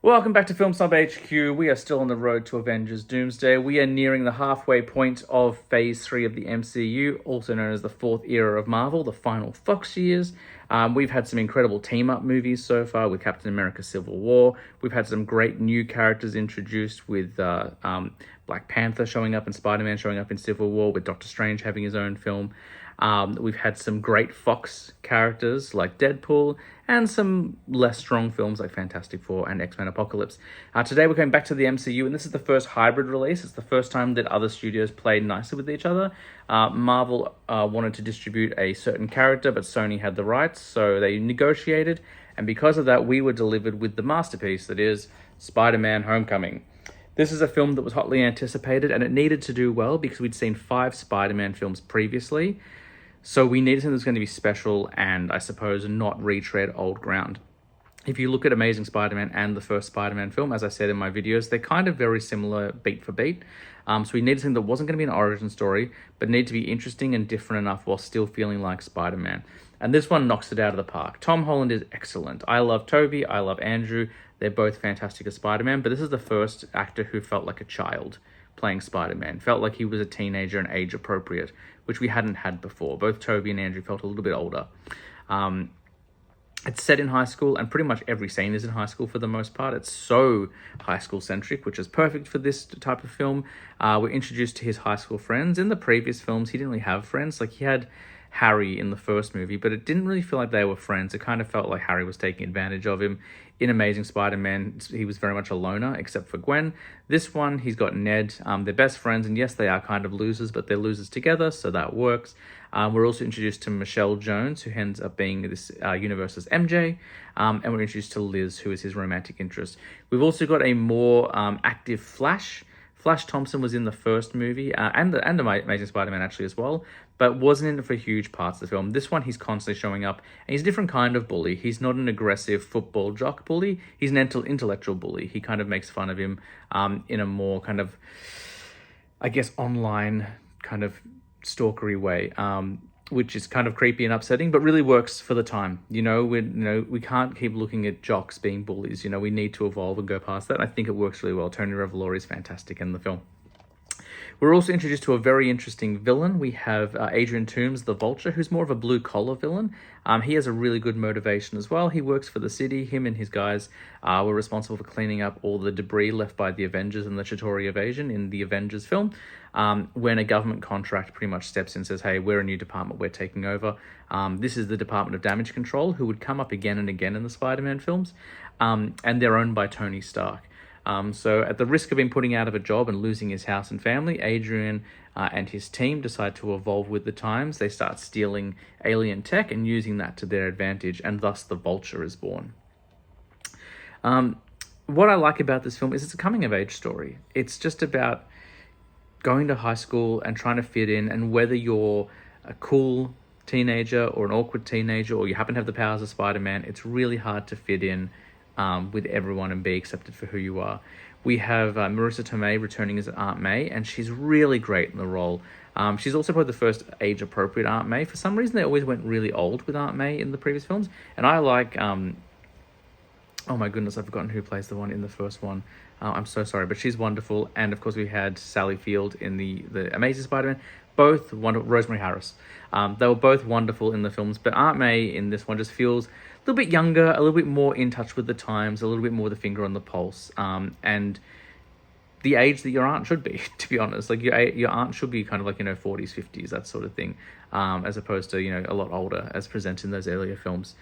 Welcome back to Film Snob HQ. We are still on the road to Avengers Doomsday. We are nearing the halfway point of Phase 3 of the MCU, also known as the fourth era of Marvel, the final Fox years. We've had some incredible team-up movies so far with Captain America Civil War. We've had some great new characters introduced with Black Panther showing up and Spider-Man showing up in Civil War, with Doctor Strange having his own film. We've had some great Fox characters like Deadpool and some less strong films like Fantastic Four and X-Men Apocalypse. Today we're going back to the MCU, and this is the first hybrid release. It's the first time that other studios played nicely with each other. Marvel wanted to distribute a certain character, but Sony had the rights, so they negotiated, and because of that, we were delivered with the masterpiece that is Spider-Man Homecoming. This is a film that was hotly anticipated, and it needed to do well because we'd seen 5 Spider-Man films previously. So we needed something that was going to be special and, I suppose, not retread old ground. If you look at Amazing Spider-Man and the first Spider-Man film, as I said in my videos, they're kind of very similar beat for beat. So we needed something that wasn't going to be an origin story, but needed to be interesting and different enough while still feeling like Spider-Man. And this one knocks it out of the park. Tom Holland is excellent. I love Tobey. I love Andrew. They're both fantastic as Spider-Man, but this is the first actor who felt like a child playing Spider-Man. Felt like he was a teenager and age appropriate, which we hadn't had before. Both Tobey and Andrew felt a little bit older. It's set in high school, and pretty much every scene is in high school for the most part. It's so high school centric, which is perfect for this type of film. We're introduced to his high school friends. In the previous films, he didn't really have friends. Like, he had Harry in the first movie, but it didn't really feel like they were friends. It kind of felt like Harry was taking advantage of him. In Amazing Spider-Man, he was very much a loner, except for Gwen. This one, he's got Ned. They're best friends, and yes, they are kind of losers, but they're losers together, so that works. We're also introduced to Michelle Jones, who ends up being this universe's MJ, and we're introduced to Liz, who is his romantic interest. We've also got a more active Flash. Flash Thompson was in the first movie, and the Amazing Spider-Man actually as well, but wasn't in it for huge parts of the film. This one, he's constantly showing up, and he's a different kind of bully. He's not an aggressive football jock bully. He's an intellectual bully. He kind of makes fun of him in a more kind of, I guess, online kind of stalkery way, which is kind of creepy and upsetting, but really works for the time. We can't keep looking at jocks being bullies. We need to evolve and go past that. I think it works really well. Tony Revolori is fantastic in the film. We're also introduced to a very interesting villain. We have Adrian Toomes, the Vulture, who's more of a blue-collar villain. He has a really good motivation as well. He works for the city. Him and his guys were responsible for cleaning up all the debris left by the Avengers and the Chitauri invasion in the Avengers film. When a government contract pretty much steps in and says, hey, we're a new department, we're taking over. This is the Department of Damage Control, who would come up again and again in the Spider-Man films. And they're owned by Tony Stark. So at the risk of him putting out of a job and losing his house and family, Adrian and his team decide to evolve with the times. They start stealing alien tech and using that to their advantage, and thus the Vulture is born. What I like about this film is it's a coming-of-age story. It's just about going to high school and trying to fit in, and whether you're a cool teenager or an awkward teenager, or you happen to have the powers of Spider-Man, it's really hard to fit in with everyone and be accepted for who you are. We have Marissa Tomei returning as Aunt May, and she's really great in the role. She's also probably the first age-appropriate Aunt May. For some reason, they always went really old with Aunt May in the previous films, and I like... oh my goodness, I've forgotten who plays the one in the first one. I'm so sorry, but she's wonderful. And of course, we had Sally Field in the Amazing Spider-Man. Both wonderful. Rosemary Harris. They were both wonderful in the films, but Aunt May in this one just feels a little bit younger, a little bit more in touch with the times, a little bit more with the finger on the pulse, and the age that your aunt should be, to be honest. Like, your aunt should be kind of like, 40s, 50s, that sort of thing, as opposed to, a lot older as presented in those earlier films.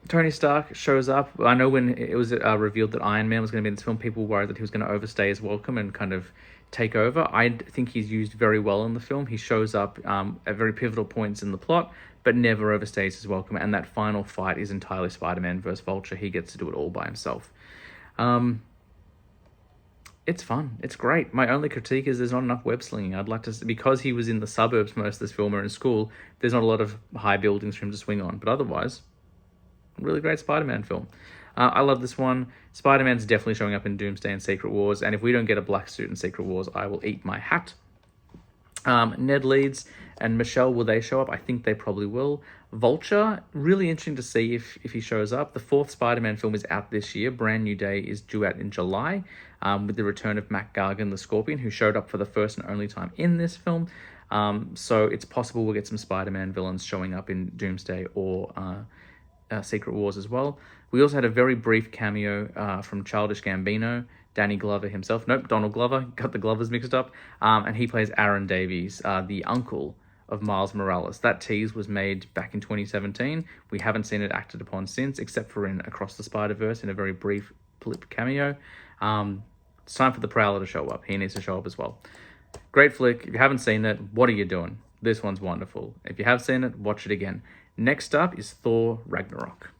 Tony Stark shows up. I know when it was revealed that Iron Man was going to be in this film, people were worried that he was going to overstay his welcome and kind of take over. I think he's used very well in the film. He shows up at very pivotal points in the plot, but never overstays his welcome. And that final fight is entirely Spider-Man versus Vulture. He gets to do it all by himself. It's fun. It's great. My only critique is there's not enough web slinging. I'd like to, because he was in the suburbs most of this film or in school, there's not a lot of high buildings for him to swing on. But otherwise, really great Spider-Man film. I love this one. Spider-Man's definitely showing up in Doomsday and Secret Wars, and if we don't get a black suit in Secret Wars, I will eat my hat. Ned Leeds and Michelle, will they show up? I think they probably will. Vulture, really interesting to see if he shows up. The fourth Spider-Man film is out this year. Brand New Day is due out in July, with the return of Mac Gargan, the Scorpion, who showed up for the first and only time in this film. So it's possible we'll get some Spider-Man villains showing up in Doomsday or Secret Wars as well. We also had a very brief cameo from Childish Gambino, Danny Glover himself. Nope, Donald Glover. Got the Glovers mixed up. And he plays Aaron Davies, the uncle of Miles Morales. That tease was made back in 2017. We haven't seen it acted upon since, except for in Across the Spider-Verse in a very brief blip cameo. It's time for the Prowler to show up. He needs to show up as well. Great flick. If you haven't seen it, what are you doing? This one's wonderful. If you have seen it, watch it again. Next up is Thor Ragnarok.